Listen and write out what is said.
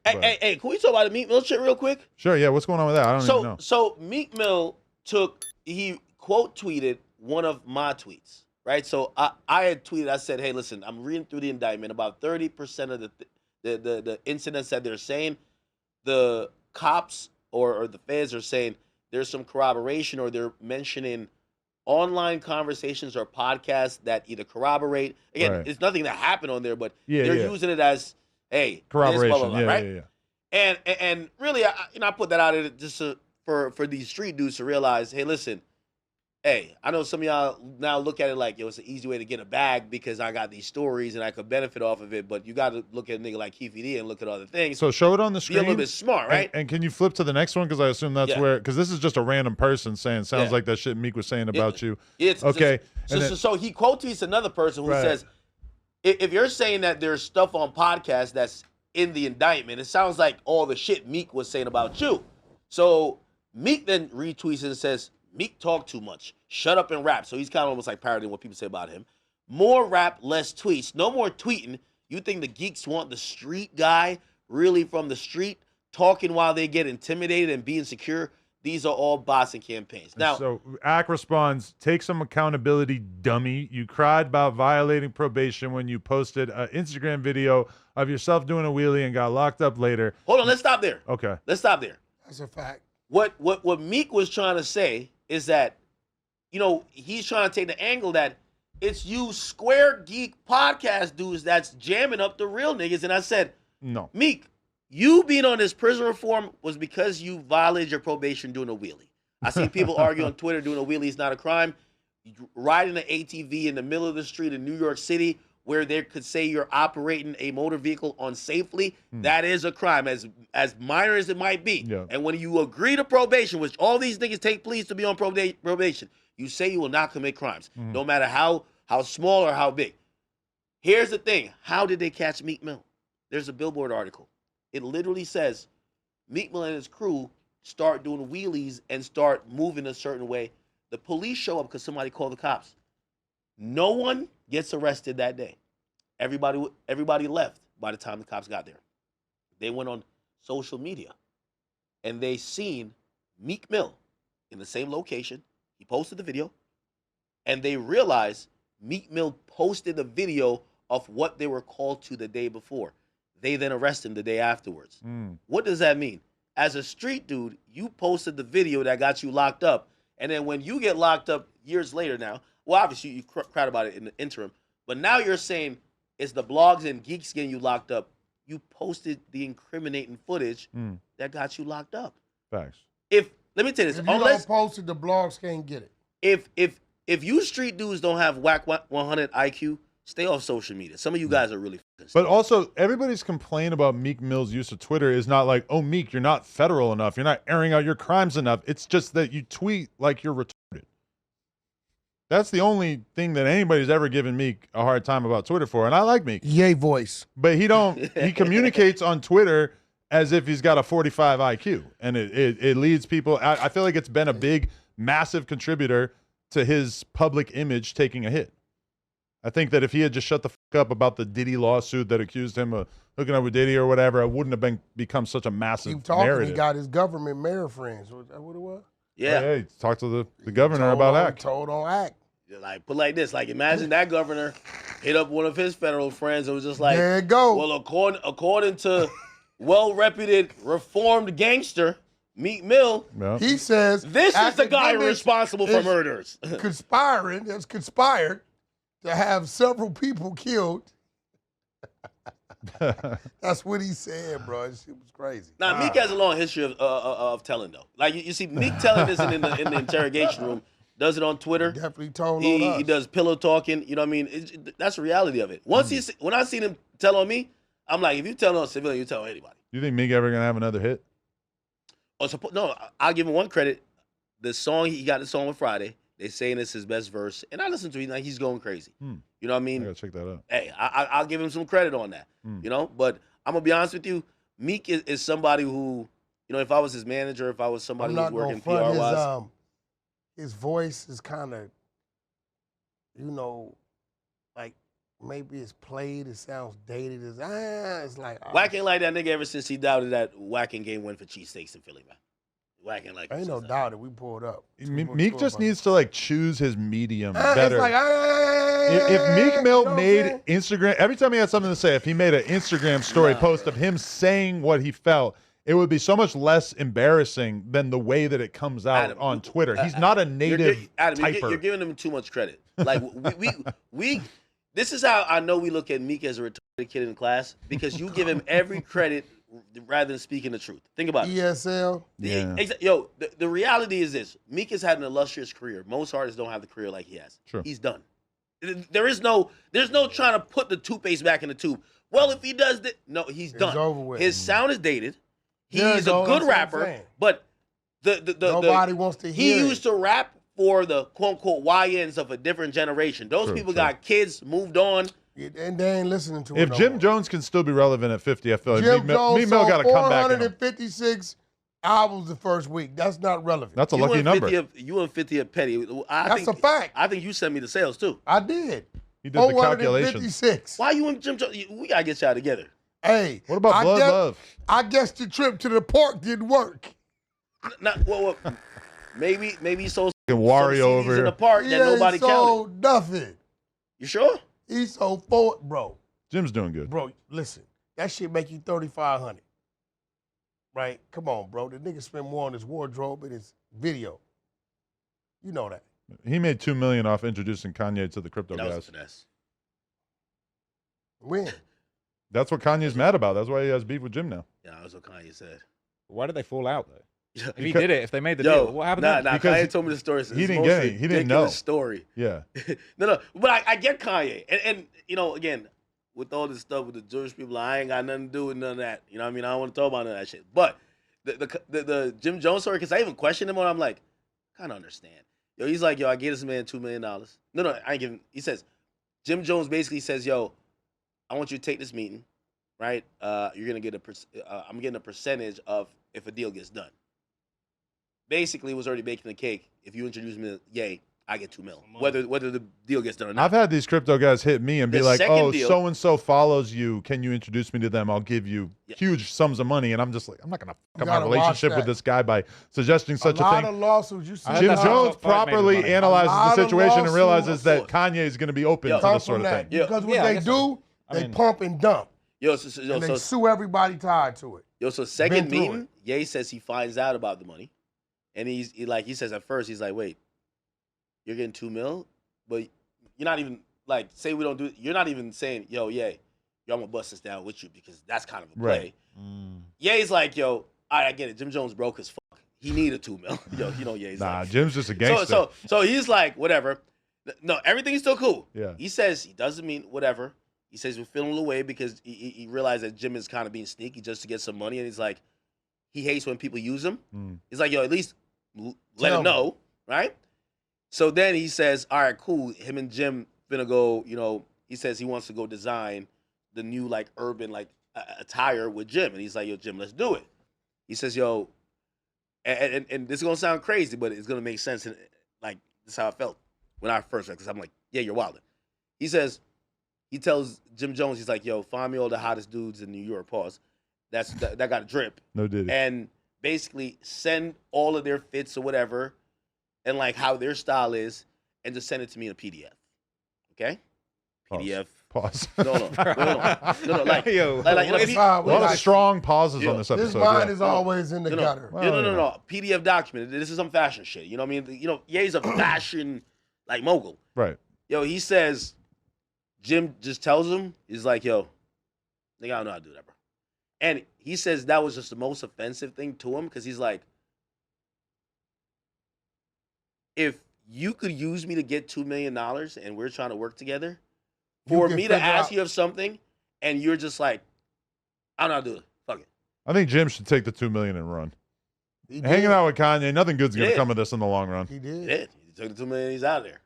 Hey, can we talk about the Meek Mill shit real quick? Sure, yeah. What's going on with that? I don't even know. So Meek Mill he quote tweeted one of my tweets, right? So I had tweeted, I said, hey, listen, I'm reading through the indictment. About 30% of the incidents that they're saying, the cops or the feds are saying there's some corroboration, or they're mentioning online conversations or podcasts that either corroborate. Again, Right. it's nothing that happened on there, but Yeah, they're yeah. using it as, hey, Corroboration. this, blah, blah, blah, right? Yeah. And really, I put that out there just for these street dudes to realize, hey, listen, hey, I know some of y'all now look at it like, yo, it's an easy way to get a bag because I got these stories and I could benefit off of it, but you got to look at a nigga like Keefe D and look at other things. So show it on the screen. Be a little bit smart, right? And can you flip to the next one? Because I assume that's where, because this is just a random person saying, sounds like that shit Meek was saying about you. Okay. So he quote tweets another person who says, if you're saying that there's stuff on podcasts that's in the indictment, it sounds like all the shit Meek was saying about you. So Meek then retweets and says, Meek talk too much. Shut up and rap. So he's kind of almost like parodying what people say about him. More rap, less tweets. No more tweeting. You think the geeks want the street guy really from the street talking while they get intimidated and be insecure? These are all bots and campaigns. Now, so Ak responds, take some accountability, dummy. You cried about violating probation when you posted an Instagram video of yourself doing a wheelie and got locked up later. Hold on, let's stop there. Okay. Let's stop there. That's a fact. What Meek was trying to say is that, you know, he's trying to take the angle that it's you square geek podcast dudes that's jamming up the real niggas. And I said, no. Meek, you being on this prison reform was because you violated your probation doing a wheelie. I see people argue on Twitter doing a wheelie is not a crime. Riding an ATV in the middle of the street in New York City where they could say you're operating a motor vehicle unsafely, that is a crime, as minor as it might be. Yeah. And when you agree to probation, which all these niggas take pleas to be on probation, you say you will not commit crimes, no matter how small or how big. Here's the thing. How did they catch Meek Mill? There's a Billboard article. It literally says Meek Mill and his crew start doing wheelies and start moving a certain way. The police show up because somebody called the cops. No one gets arrested that day. Everybody left by the time the cops got there. They went on social media and they seen Meek Mill in the same location. He posted the video and they realized Meek Mill posted the video of what they were called to the day before. They then arrested him the day afterwards. What does that mean? As a street dude, you posted the video that got you locked up. And then when you get locked up years later now, well, obviously you cried about it in the interim, but now you're saying it's the blogs and geeks getting you locked up. You posted the incriminating footage that got you locked up. Facts. Let me tell you this. If you don't post it, the blogs can't get it. If you street dudes don't have whack 100 IQ, stay off social media. Some of you guys are really fucking But also, everybody's complaint about Meek Mill's use of Twitter is not like, oh, Meek, you're not federal enough. You're not airing out your crimes enough. It's just that you tweet like you're retarded. That's the only thing that anybody's ever given Meek a hard time about Twitter for, and I like Meek. Yay voice. But he communicates on Twitter as if he's got a 45 IQ, and it leads people. I feel like it's been a big, massive contributor to his public image taking a hit. I think that if he had just shut the fuck up about the Diddy lawsuit that accused him of hooking up with Diddy or whatever, it wouldn't have become such a massive Keep talking. narrative. He got his government mayor friends. Was that what it was? Yeah. He talked to the governor about Act. Told on Act. Like, put like this. Like, imagine that governor hit up one of his federal friends and was just like, there it go. Well, according to well-reputed reformed gangster Meek Mill, he says this is the guy responsible for murders. Has conspired to have several people killed. That's what he said, bro. It was crazy. Now, Meek has a long history of telling, though. Like, you see, Meek telling this in the interrogation room, does it on Twitter. Definitely told on us. He does pillow talking. You know what I mean? that's the reality of it. Once when I seen him tell on me, I'm like, if you tell on a civilian, you tell on anybody. You think Meek ever going to have another hit? Oh, no, I'll give him one credit. The song, he got the song on Friday. They saying it's his best verse. And I listened to him, like, he's going crazy. You know what I mean? I got to check that out. Hey, I'll give him some credit on that. You know? But I'm going to be honest with you. Meek is somebody who, you know, if I was his manager, if I was somebody who's working PR-wise. His voice is kind of, you know, like maybe it's played. It sounds dated. It's like Wack ain't like that nigga ever since he doubted that Whacking game win for cheesesteaks in Philly, man. Wack ain't like that Ain't no since doubt that we pulled up. Meek just needs to like choose his medium It's better. like, If Meek Mill you know what I'm made saying? Instagram, every time he had something to say, if he made an Instagram story post of him saying what he felt, it would be so much less embarrassing than the way that it comes out Adam, on Twitter. He's not a native Adam, typer. you're giving him too much credit. Like we this is how I know we look at Meek as a retarded kid in class, because you give him every credit rather than speaking the truth. Think about it. ESL. Yeah. Yo, the reality is this: Meek has had an illustrious career. Most artists don't have the career like he has. True. He's done. There's no trying to put the toothpaste back in the tube. Well, if he does that, no, he's done. It's over with. His sound is dated. There you He's a go, good that's what I'm rapper, saying. but the Nobody wants to hear He it. used to rap for the quote unquote YNs of a different generation. Those people got kids, moved on. And they ain't listening to it. If no Jim more. Jones can still be relevant at 50, I feel like Jim Jones Meek Mill sold got to come back. in him. 456 albums the first week. That's not relevant. That's a lucky number. You and 50 a petty. That's a fact. I think you sent me the sales too. I did. He did the calculations. 456. Why you and Jim Jones? We gotta get y'all together. Hey. What about Blood Love? I guess the trip to the park didn't work. Well, maybe he sold some Wario CDs over in here. the park He that nobody ain't sold counted. nothing. You sure? He sold four, bro. Jim's doing good. Bro, listen. That shit make you 3,500. Right? Come on, bro. The nigga spent more on his wardrobe and his video. You know that. He made $2 million off introducing Kanye to the crypto That was a guys. finesse. When? That's what Kanye's mad about. That's why he has beef with Jim now. Yeah, that's what Kanye said. Why did they fall out though? If he Because- did it, if they made the Yo, deal, what happened nah, then? Kanye Because told me the story. It's he the didn't most get it. He didn't know. ridiculous story. Yeah. No, but I get Kanye, and you know, again, with all this stuff with the Jewish people, I ain't got nothing to do with none of that. You know what I mean? I don't want to talk about none of that shit. But the Jim Jones story, because I even questioned him when I'm like, kind of understand. Yo, he's like, yo, I gave this man $2 million. No, I ain't giving. He says, Jim Jones basically says, yo, I want you to take this meeting, right? You're gonna get I'm getting a percentage of if a deal gets done. Basically, was already baking the cake. If you introduce me to Ye, I get $2 million. Whether the deal gets done or not. I've had these crypto guys hit me and be The like, second oh, deal- so-and-so follows you. Can you introduce me to them? I'll give you Yeah. huge sums of money. And I'm just like, I'm not going to fuck up my gotta watch relationship with that. this guy by suggesting such a lot a of thing. lawsuits. You see I Jim that's that. how Jones top five made properly money. analyzes A lot the of situation and lawsuits, realizes that of Kanye is going to be open Yo, to come this sort from of that. thing. Yeah. Because what Yeah, I they guess do, so. I they mean- pump and dump. Yo, And they sue everybody tied to it. so second Been through meeting, Ye says he finds out about the money, and he says at first he's like, wait, you're getting $2 million, but you're not even like say we don't do. You're not even saying, yo, yo, I'm gonna bust this down with you because that's kind of a play. Right. Ye's like, yo, all right, I get it. Jim Jones broke as fuck. He needed $2 million. Yo, you know Ye's Nah, like. Jim's just a gangster. So he's like, whatever. No, everything's still cool. Yeah. He says he doesn't mean whatever. He says we're feeling away because he realized that Jim is kind of being sneaky just to get some money, and he's like, he hates when people use him. He's like, yo, at least let Tell him me. know, right? So then he says, all right, cool. Him and Jim finna go. You know, he says he wants to go design the new like urban like attire with Jim, and he's like, yo, Jim, let's do it. He says, yo, and this is gonna sound crazy, but it's gonna make sense. And like this is how I felt when I first read, because I'm like, yeah, you're wilding. He says, he tells Jim Jones, he's like, yo, find me all the hottest dudes in New York. Pause. That got a drip. No diddy. And basically send all of their fits or whatever, and like how their style is, and just send it to me in a PDF. Okay? Pause. PDF. Pause. No, like, Yo, like in a It's P- fine. A lot of Like, strong pauses on this this episode. mind yeah. is always in the gutter. Well, PDF document. This is some fashion shit. You know what I mean? You know, Ye's a fashion like mogul. Right. Yo, he says, Jim just tells him, he's like, yo, nigga, I don't know how to do that, bro. And he says that was just the most offensive thing to him, because he's like, if you could use me to get $2 million and we're trying to work together, You for can me to figure ask out- you of something and you're just like, I don't know how to do it. Fuck it. I think Jim should take the $2 million and run. He Hanging did. out with Kanye, nothing good's going to Yeah. come of this in the long run. He He did. did. He took the $2 million, he's out of there.